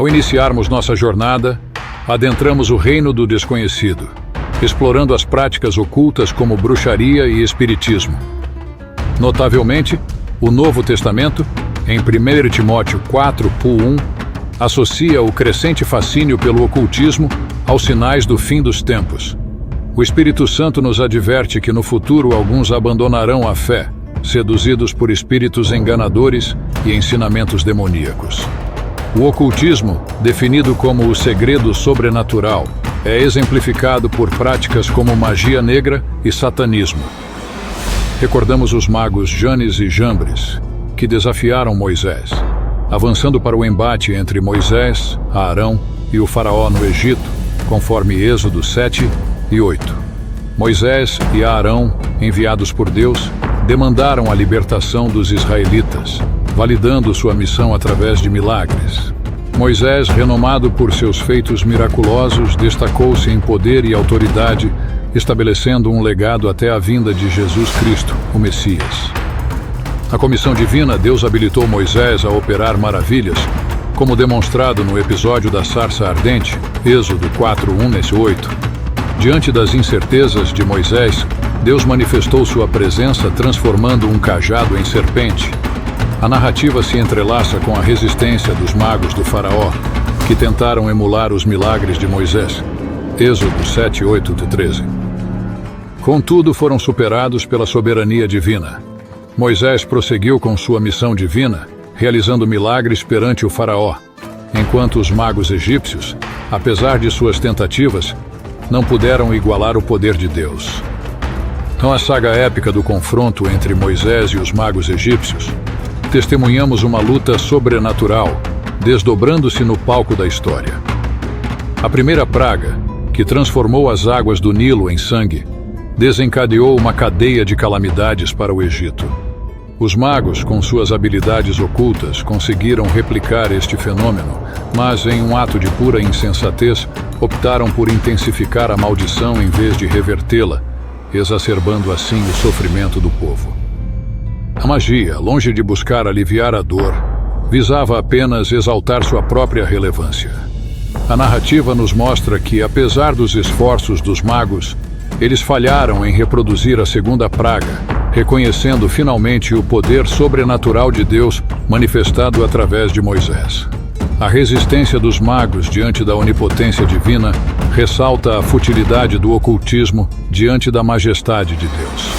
Ao iniciarmos nossa jornada, adentramos o reino do desconhecido, explorando as práticas ocultas como bruxaria e espiritismo. Notavelmente, o Novo Testamento, em 1 Timóteo 4:1, associa o crescente fascínio pelo ocultismo aos sinais do fim dos tempos. O Espírito Santo nos adverte que no futuro alguns abandonarão a fé, seduzidos por espíritos enganadores e ensinamentos demoníacos. O ocultismo, definido como o segredo sobrenatural, é exemplificado por práticas como magia negra e satanismo. Recordamos os magos Janes e Jambres, que desafiaram Moisés, avançando para o embate entre Moisés, Arão e o faraó no Egito, conforme Êxodo 7 e 8. Moisés e Arão, enviados por Deus, demandaram a libertação dos israelitas, validando sua missão através de milagres. Moisés, renomado por seus feitos miraculosos, destacou-se em poder e autoridade, estabelecendo um legado até a vinda de Jesus Cristo, o Messias. Na comissão divina, Deus habilitou Moisés a operar maravilhas, como demonstrado no episódio da sarça ardente, Êxodo 4:1-8. Diante das incertezas de Moisés, Deus manifestou sua presença transformando um cajado em serpente. A narrativa se entrelaça com a resistência dos magos do faraó, que tentaram emular os milagres de Moisés. Êxodo 7:8-13. Contudo, foram superados pela soberania divina. Moisés prosseguiu com sua missão divina, realizando milagres perante o faraó, enquanto os magos egípcios, apesar de suas tentativas, não puderam igualar o poder de Deus. Na saga épica do confronto entre Moisés e os magos egípcios, testemunhamos uma luta sobrenatural, desdobrando-se no palco da história. A primeira praga, que transformou as águas do Nilo em sangue, desencadeou uma cadeia de calamidades para o Egito. Os magos, com suas habilidades ocultas, conseguiram replicar este fenômeno, mas, em um ato de pura insensatez, optaram por intensificar a maldição em vez de revertê-la, exacerbando assim o sofrimento do povo. A magia, longe de buscar aliviar a dor, visava apenas exaltar sua própria relevância. A narrativa nos mostra que, apesar dos esforços dos magos, eles falharam em reproduzir a segunda praga, reconhecendo finalmente o poder sobrenatural de Deus manifestado através de Moisés. A resistência dos magos diante da onipotência divina ressalta a futilidade do ocultismo diante da majestade de Deus.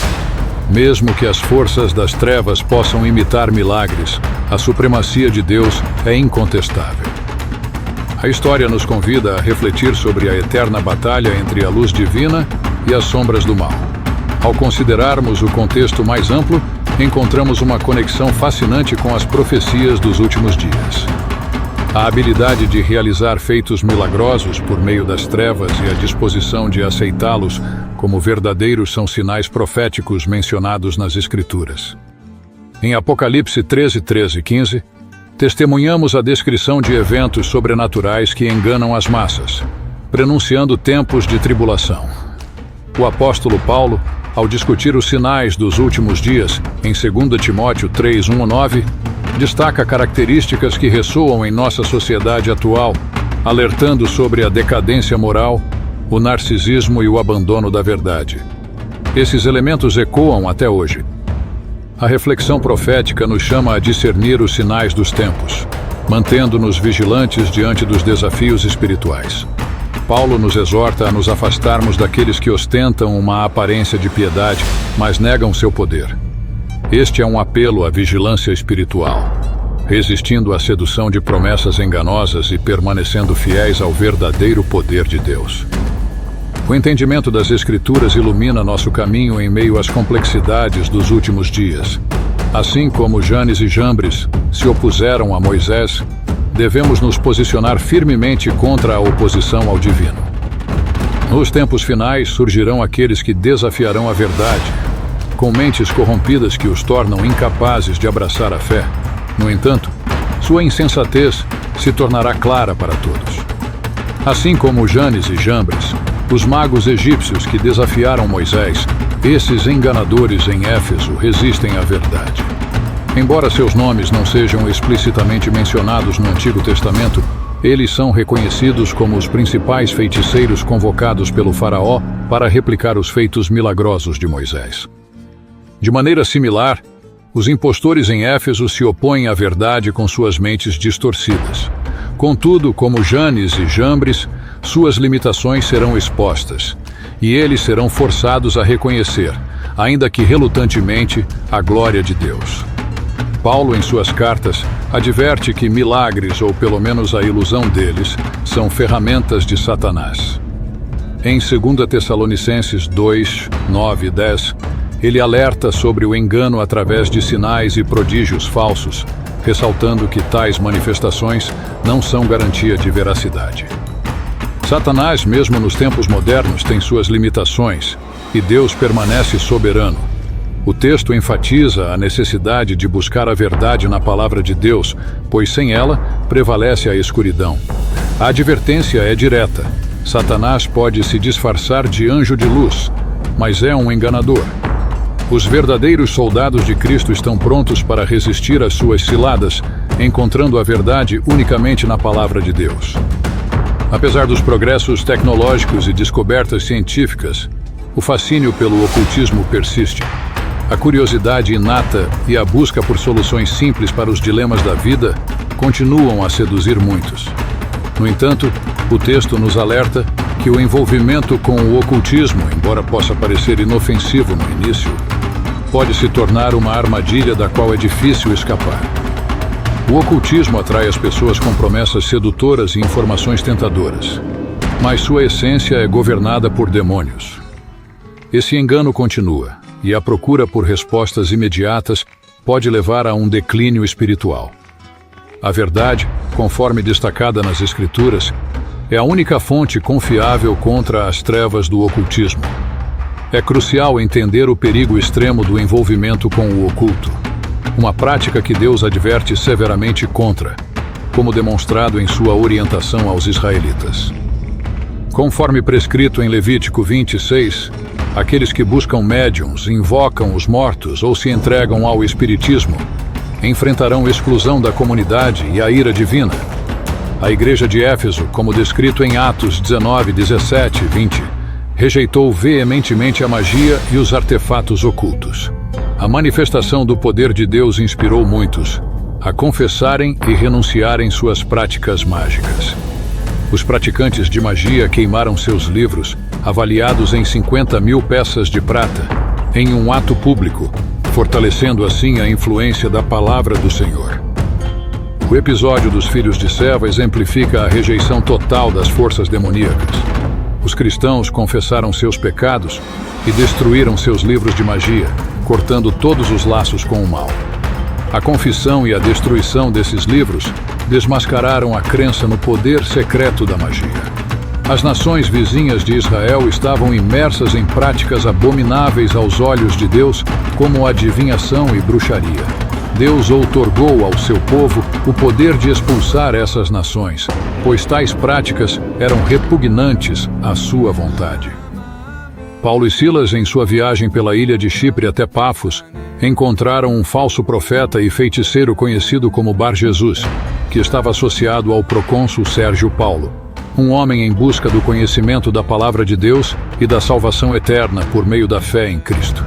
Mesmo que as forças das trevas possam imitar milagres, a supremacia de Deus é incontestável. A história nos convida a refletir sobre a eterna batalha entre a luz divina e as sombras do mal. Ao considerarmos o contexto mais amplo, encontramos uma conexão fascinante com as profecias dos últimos dias. A habilidade de realizar feitos milagrosos por meio das trevas e a disposição de aceitá-los como verdadeiros são sinais proféticos mencionados nas Escrituras. Em Apocalipse 13:13-15, testemunhamos a descrição de eventos sobrenaturais que enganam as massas, prenunciando tempos de tribulação. O apóstolo Paulo, ao discutir os sinais dos últimos dias, em 2 Timóteo 3:1-9, destaca características que ressoam em nossa sociedade atual, alertando sobre a decadência moral, o narcisismo e o abandono da verdade. Esses elementos ecoam até hoje. A reflexão profética nos chama a discernir os sinais dos tempos, mantendo-nos vigilantes diante dos desafios espirituais. Paulo nos exorta a nos afastarmos daqueles que ostentam uma aparência de piedade, mas negam seu poder. Este é um apelo à vigilância espiritual, resistindo à sedução de promessas enganosas e permanecendo fiéis ao verdadeiro poder de Deus. O entendimento das Escrituras ilumina nosso caminho em meio às complexidades dos últimos dias. Assim como Janes e Jambres se opuseram a Moisés, devemos nos posicionar firmemente contra a oposição ao divino. Nos tempos finais surgirão aqueles que desafiarão a verdade, com mentes corrompidas que os tornam incapazes de abraçar a fé. No entanto, sua insensatez se tornará clara para todos. Assim como Janes e Jambres, os magos egípcios que desafiaram Moisés, esses enganadores em Éfeso resistem à verdade. Embora seus nomes não sejam explicitamente mencionados no Antigo Testamento, Eles são reconhecidos como os principais feiticeiros convocados pelo faraó para replicar os feitos milagrosos de Moisés. De maneira similar, os impostores em Éfeso se opõem à verdade com suas mentes distorcidas. Contudo, como Janes e Jambres, suas limitações serão expostas, e eles serão forçados a reconhecer, ainda que relutantemente, a glória de Deus. Paulo, em suas cartas, adverte que milagres, ou pelo menos a ilusão deles, são ferramentas de Satanás. Em 2 Tessalonicenses 2, 9 e 10, ele alerta sobre o engano através de sinais e prodígios falsos, ressaltando que tais manifestações não são garantia de veracidade. Satanás, mesmo nos tempos modernos, tem suas limitações, e Deus permanece soberano. O texto enfatiza a necessidade de buscar a verdade na palavra de Deus, pois sem ela prevalece a escuridão. A advertência é direta. Satanás pode se disfarçar de anjo de luz, mas é um enganador. Os verdadeiros soldados de Cristo estão prontos para resistir às suas ciladas, encontrando a verdade unicamente na palavra de Deus. Apesar dos progressos tecnológicos e descobertas científicas, o fascínio pelo ocultismo persiste. A curiosidade inata e a busca por soluções simples para os dilemas da vida continuam a seduzir muitos. No entanto, o texto nos alerta que o envolvimento com o ocultismo, embora possa parecer inofensivo no início, pode se tornar uma armadilha da qual é difícil escapar. O ocultismo atrai as pessoas com promessas sedutoras e informações tentadoras, mas sua essência é governada por demônios. Esse engano continua, e a procura por respostas imediatas pode levar a um declínio espiritual. A verdade, conforme destacada nas Escrituras, é a única fonte confiável contra as trevas do ocultismo. É crucial entender o perigo extremo do envolvimento com o oculto, uma prática que Deus adverte severamente contra, como demonstrado em sua orientação aos israelitas. Conforme prescrito em Levítico 26, aqueles que buscam médiuns, invocam os mortos ou se entregam ao espiritismo, enfrentarão exclusão da comunidade e a ira divina. A igreja de Éfeso, como descrito em Atos 19, 17 e 20, rejeitou veementemente a magia e os artefatos ocultos. A manifestação do poder de Deus inspirou muitos a confessarem e renunciarem suas práticas mágicas. Os praticantes de magia queimaram seus livros, avaliados em 50.000 peças de prata, em um ato público, fortalecendo assim a influência da palavra do Senhor. O episódio dos filhos de Seva exemplifica a rejeição total das forças demoníacas. Os cristãos confessaram seus pecados e destruíram seus livros de magia, cortando todos os laços com o mal. A confissão e a destruição desses livros desmascararam a crença no poder secreto da magia. As nações vizinhas de Israel estavam imersas em práticas abomináveis aos olhos de Deus, como adivinhação e bruxaria. Deus outorgou ao seu povo o poder de expulsar essas nações, pois tais práticas eram repugnantes à sua vontade. Paulo e Silas, em sua viagem pela ilha de Chipre até Pafos, encontraram um falso profeta e feiticeiro conhecido como Bar-Jesus, que estava associado ao procônsul Sérgio Paulo, um homem em busca do conhecimento da palavra de Deus e da salvação eterna por meio da fé em Cristo.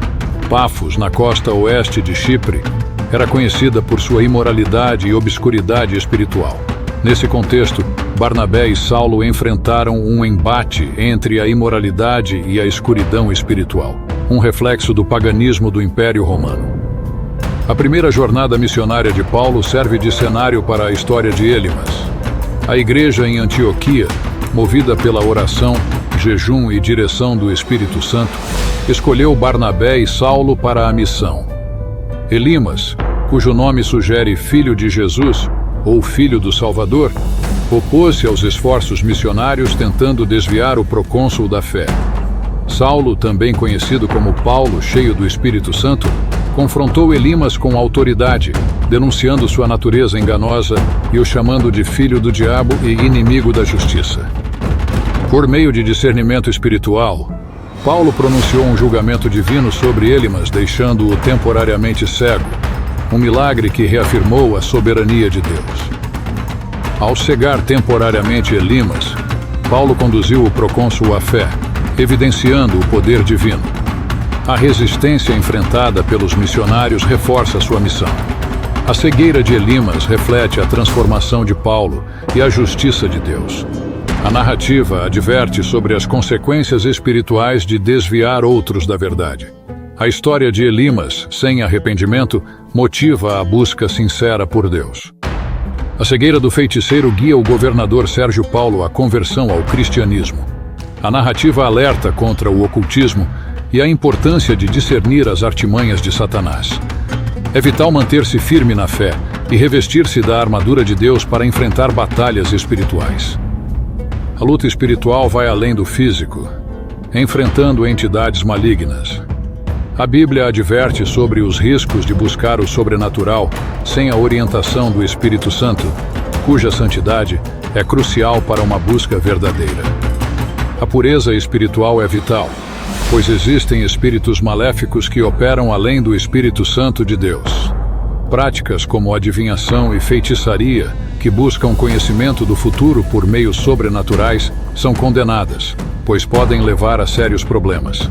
Pafos, na costa oeste de Chipre, era conhecida por sua imoralidade e obscuridade espiritual. Nesse contexto, Barnabé e Saulo enfrentaram um embate entre a imoralidade e a escuridão espiritual, um reflexo do paganismo do Império Romano. A primeira jornada missionária de Paulo serve de cenário para a história de Elimas. A igreja em Antioquia, movida pela oração, jejum e direção do Espírito Santo, escolheu Barnabé e Saulo para a missão. Elimas, cujo nome sugere filho de Jesus, ou filho do Salvador, opôs-se aos esforços missionários tentando desviar o procônsul da fé. Saulo, também conhecido como Paulo, cheio do Espírito Santo, confrontou Elimas com autoridade, denunciando sua natureza enganosa e o chamando de filho do diabo e inimigo da justiça. Por meio de discernimento espiritual, Paulo pronunciou um julgamento divino sobre Elimas, deixando-o temporariamente cego, um milagre que reafirmou a soberania de Deus. Ao cegar temporariamente Elimas, Paulo conduziu o procônsul à fé, evidenciando o poder divino. A resistência enfrentada pelos missionários reforça sua missão. A cegueira de Elimas reflete a transformação de Paulo e a justiça de Deus. A narrativa adverte sobre as consequências espirituais de desviar outros da verdade. A história de Elimas, sem arrependimento, motiva a busca sincera por Deus. A cegueira do feiticeiro guia o governador Sérgio Paulo à conversão ao cristianismo. A narrativa alerta contra o ocultismo e a importância de discernir as artimanhas de Satanás. É vital manter-se firme na fé e revestir-se da armadura de Deus para enfrentar batalhas espirituais. A luta espiritual vai além do físico, enfrentando entidades malignas. A Bíblia adverte sobre os riscos de buscar o sobrenatural sem a orientação do Espírito Santo, cuja santidade é crucial para uma busca verdadeira. A pureza espiritual é vital, pois existem espíritos maléficos que operam além do Espírito Santo de Deus. Práticas como adivinhação e feitiçaria, que buscam conhecimento do futuro por meios sobrenaturais, são condenadas, pois podem levar a sérios problemas.